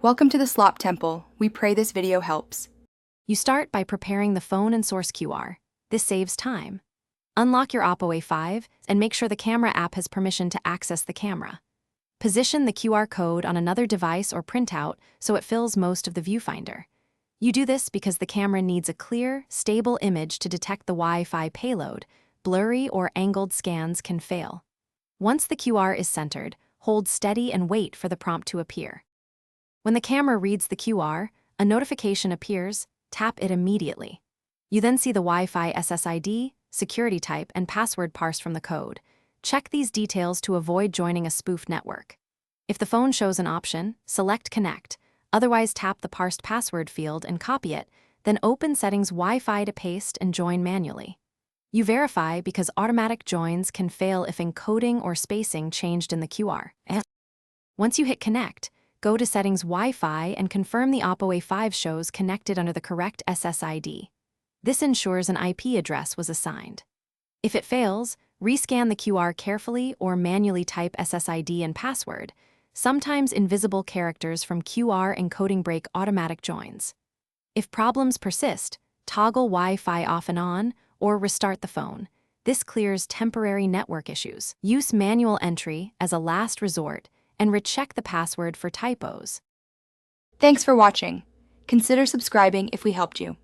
Welcome to the Slop Temple. We pray this video helps. You start by preparing the phone and source QR. This saves time. Unlock your Oppo A5 and make sure the camera app has permission to access the camera. Position the QR code on another device or printout so it fills most of the viewfinder. You do this because the camera needs a clear, stable image to detect the Wi-Fi payload. Blurry or angled scans can fail. Once the QR is centered, hold steady and wait for the prompt to appear. When the camera reads the QR, a notification appears. Tap it immediately. You then see the Wi-Fi SSID, security type, and password parsed from the code. Check these details to avoid joining a spoofed network. If the phone shows an option, select Connect. Otherwise, tap the parsed password field and copy it, then open Settings Wi-Fi to paste and join manually. You verify because automatic joins can fail if encoding or spacing changed in the QR. Once you hit Connect, go to Settings Wi-Fi and confirm the Oppo A5 shows connected under the correct SSID. This ensures an IP address was assigned. If it fails, rescan the QR carefully or manually type SSID and password. Sometimes invisible characters from QR encoding break automatic joins. If problems persist, toggle Wi-Fi off and on or restart the phone. This clears temporary network issues. Use manual entry as a last resort and recheck the password for typos. Thanks for watching. Consider subscribing if we helped you.